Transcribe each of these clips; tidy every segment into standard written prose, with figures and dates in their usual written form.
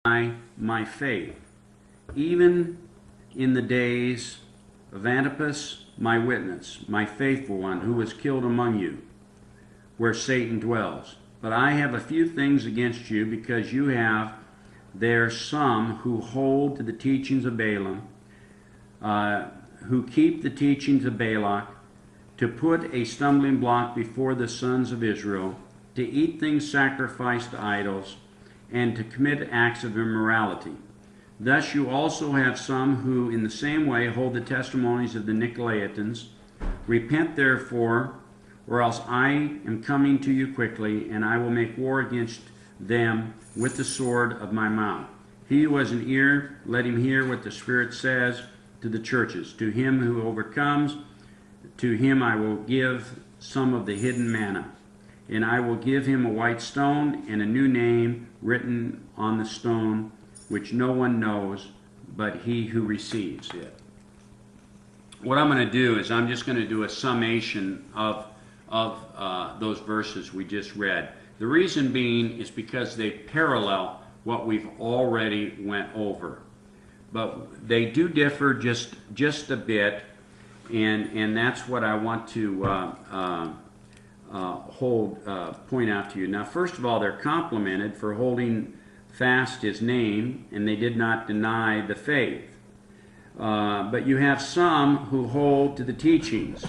my faith, even in the days of Antipas, my witness, my faithful one, who was killed among you, where Satan dwells. But I have a few things against you, because you have there some who hold to the teachings of Balaam, who keep the teachings of Balak, to put a stumbling block before the sons of Israel, to eat things sacrificed to idols, and to commit acts of immorality. Thus you also have some who in the same way hold the testimonies of the Nicolaitans. Repent therefore, or else I am coming to you quickly, and I will make war against them with the sword of my mouth. He who has an ear, let him hear what the Spirit says to the churches. To him who overcomes, to him I will give some of the hidden manna. And I will give him a white stone and a new name written on the stone, which no one knows but he who receives it. What I'm going to do is I'm just going to do a summation of those verses we just read. The reason being is because they parallel what we've already went over. But they do differ just a bit, and that's what I want to point out to you. Now, first of all, they're complimented for holding fast his name, and they did not deny the faith. But you have some who hold to the teachings.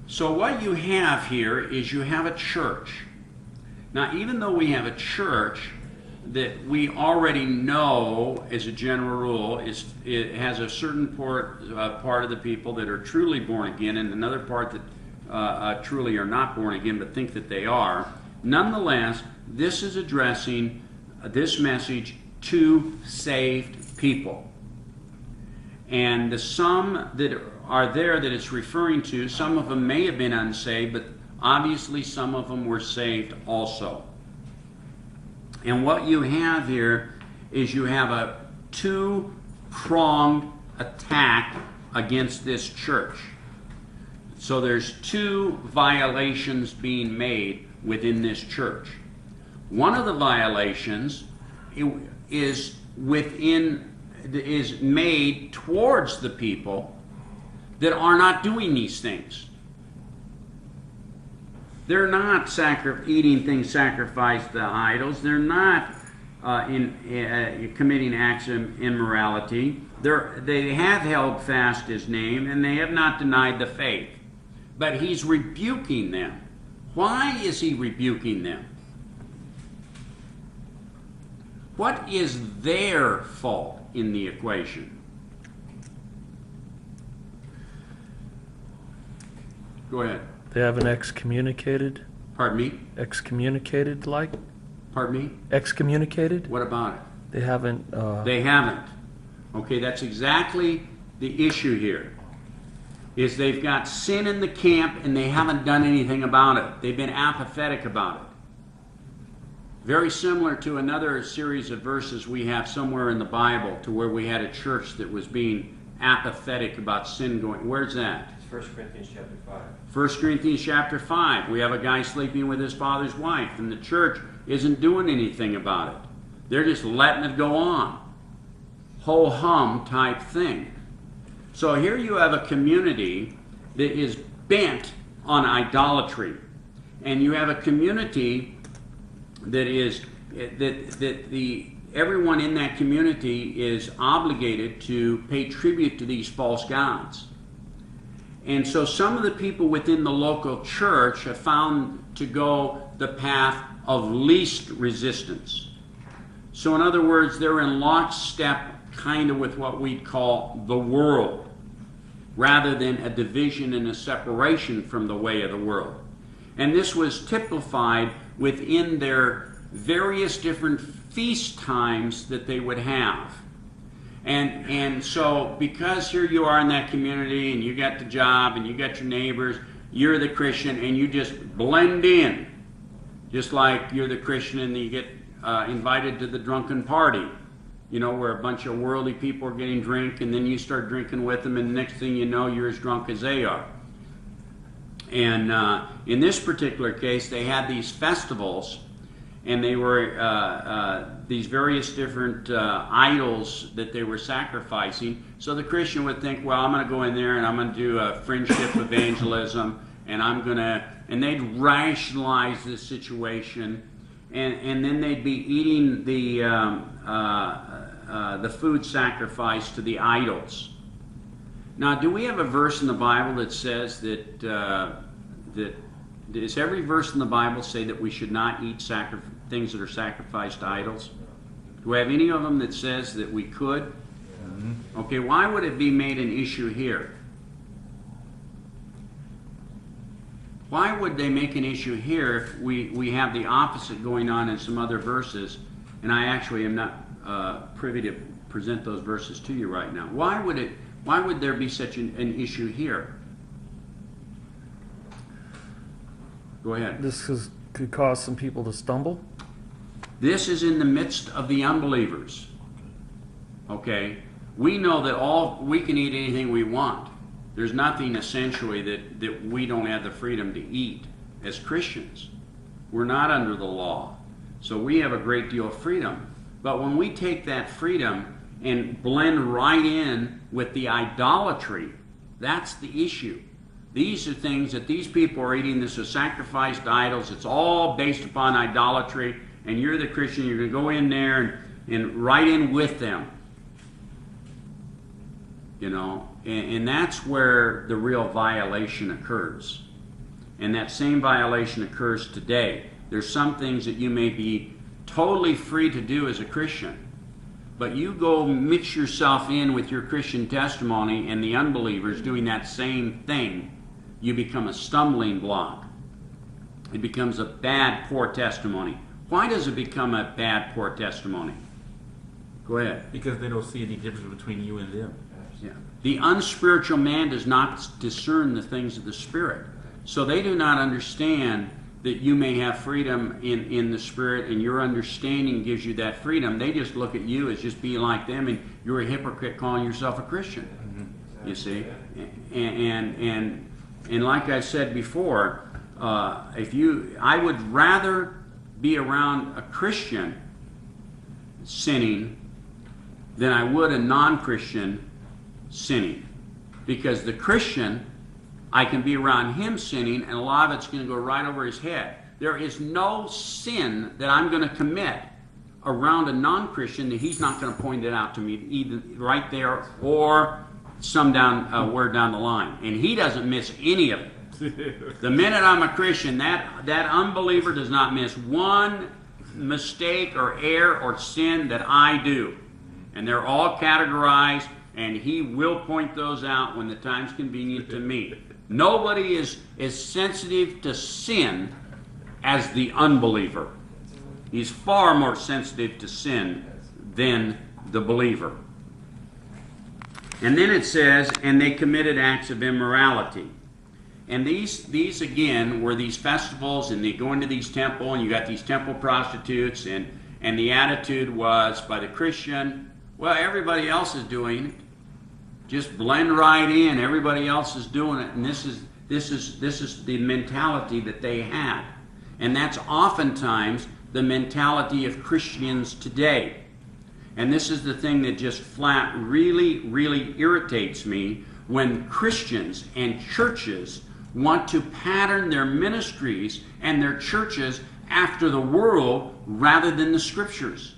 So what you have here is you have a church. Now, even though we have a church that we already know, as a general rule, it has a certain part of the people that are truly born again, and another part that truly are not born again but think that they are. Nonetheless, this is addressing this message to saved people. And the some that are there that it's referring to, some of them may have been unsaved, but obviously some of them were saved also. And what you have here is you have a two-pronged attack against this church. So there's two violations being made within this church. One of the violations is made towards the people that are not doing these things. They're not eating things sacrificed to idols. They're not committing acts of immorality. They have held fast his name, and they have not denied the faith. But he's rebuking them. Why is he rebuking them? What is their fault in the equation? Go ahead. They haven't excommunicated? Pardon me? Excommunicated, like? Pardon me? Excommunicated? What about it? They haven't... They haven't. Okay, that's exactly the issue here. Is they've got sin in the camp and they haven't done anything about it. They've been apathetic about it. Very similar to another series of verses we have somewhere in the Bible, to where we had a church that was being apathetic about sin going. Where's that? 1 Corinthians chapter 5. 1 Corinthians chapter 5. We have a guy sleeping with his father's wife, and the church isn't doing anything about it. They're just letting it go on. Ho-hum type thing. So here you have a community that is bent on idolatry. And you have a community that is everyone in that community is obligated to pay tribute to these false gods. And so some of the people within the local church have found to go the path of least resistance. So in other words, they're in lockstep kind of with what we'd call the world, rather than a division and a separation from the way of the world. And this was typified within their various different feast times that they would have. And so because here you are in that community, and you got the job, and you got your neighbors, you're the Christian, and you just blend in. Just like you're the Christian and you get invited to the drunken party, you know, where a bunch of worldly people are getting drink, and then you start drinking with them, and the next thing you know, you're as drunk as they are. And in this particular case, they had these festivals, and they were these various different idols that they were sacrificing. So the Christian would think, well, I'm going to go in there and I'm going to do a friendship evangelism, and they'd rationalize this situation, and then they'd be eating the food sacrificed to the idols. Now, do we have a verse in the Bible that says that does every verse in the Bible say that we should not eat things that are sacrificed to idols? Do we have any of them that says that we could? Okay, why would it be made an issue here? Why would they make an issue here if we have the opposite going on in some other verses? And I actually am not privy to present those verses to you right now. Why would there be such an issue here? Go ahead. This could cause some people to stumble. This is in the midst of the unbelievers. Okay? We know that we can eat anything we want. There's nothing essentially that we don't have the freedom to eat as Christians. We're not under the law. So we have a great deal of freedom. But when we take that freedom and blend right in with the idolatry, that's the issue. These are things that these people are eating. This is sacrificed idols. It's all based upon idolatry. And you're the Christian. You're going to go in there and right in with them. You know, and that's where the real violation occurs. And that same violation occurs today. There's some things that you may be totally free to do as a Christian. But you go mix yourself in with your Christian testimony and the unbelievers doing that same thing, you become a stumbling block. It becomes a bad, poor testimony. Why does it become a bad, poor testimony? Go ahead. Because they don't see any difference between you and them. Yeah. The unspiritual man does not discern the things of the Spirit. So they do not understand that you may have freedom in the Spirit, and your understanding gives you that freedom. They just look at you as just being like them, and you're a hypocrite calling yourself a Christian. Mm-hmm. You see? And like I said before, I would rather be around a Christian sinning than I would a non-Christian sinning. Because the Christian, I can be around him sinning, and a lot of it's going to go right over his head. There is no sin that I'm going to commit around a non-Christian that he's not going to point it out to me either right there or somewhere down the line. And he doesn't miss any of it. The minute I'm a Christian, that unbeliever does not miss one mistake or error or sin that I do. And they're all categorized, and he will point those out when the time's convenient to me. Nobody is as sensitive to sin as the unbeliever. He's far more sensitive to sin than the believer. And then it says, and they committed acts of immorality. And these again were these festivals, and they go into these temples, and you got these temple prostitutes, and the attitude was by the Christian, well, everybody else is doing it. Just blend right in. Everybody else is doing it, and this is the mentality that they had, and that's oftentimes the mentality of Christians today. And this is the thing that just flat really, really irritates me when Christians and churches want to pattern their ministries and their churches after the world rather than the Scriptures.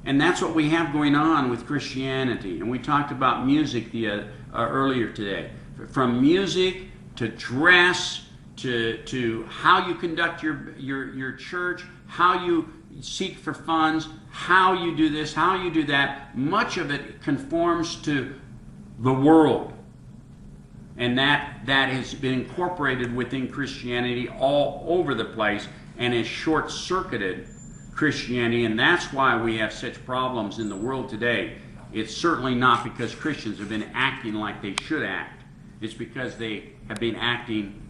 And that's what we have going on with Christianity. And we talked about music earlier today. From music to dress to how you conduct your church, how you seek for funds, how you do this, how you do that. Much of it conforms to the world. And that has been incorporated within Christianity all over the place and has short-circuited Christianity, and that's why we have such problems in the world today. It's certainly not because Christians have been acting like they should act. It's because they have been acting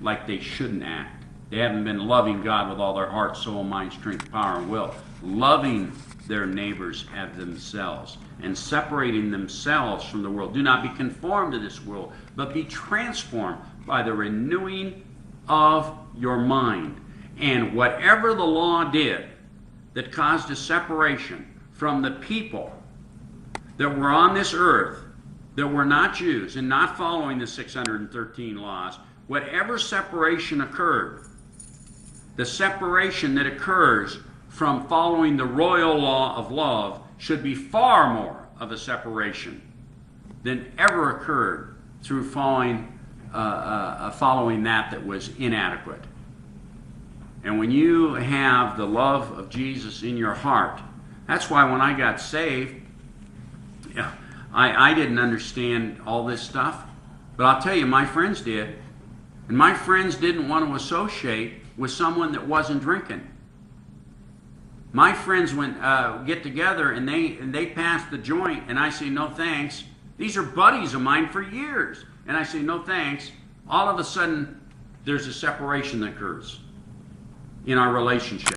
like they shouldn't act. They haven't been loving God with all their heart, soul, mind, strength, power, and will. Loving their neighbors as themselves and separating themselves from the world. Do not be conformed to this world, but be transformed by the renewing of your mind. And whatever the law did that caused a separation from the people that were on this earth, that were not Jews and not following the 613 laws, whatever separation occurred, the separation that occurs from following the royal law of love should be far more of a separation than ever occurred through following that was inadequate. And when you have the love of Jesus in your heart, that's why when I got saved, I didn't understand all this stuff, but I'll tell you, my friends did. And my friends didn't want to associate with someone that wasn't drinking. My friends get together and they pass the joint, and I say, no thanks. These are buddies of mine for years. And I say, no thanks. All of a sudden, there's a separation that occurs in our relationship.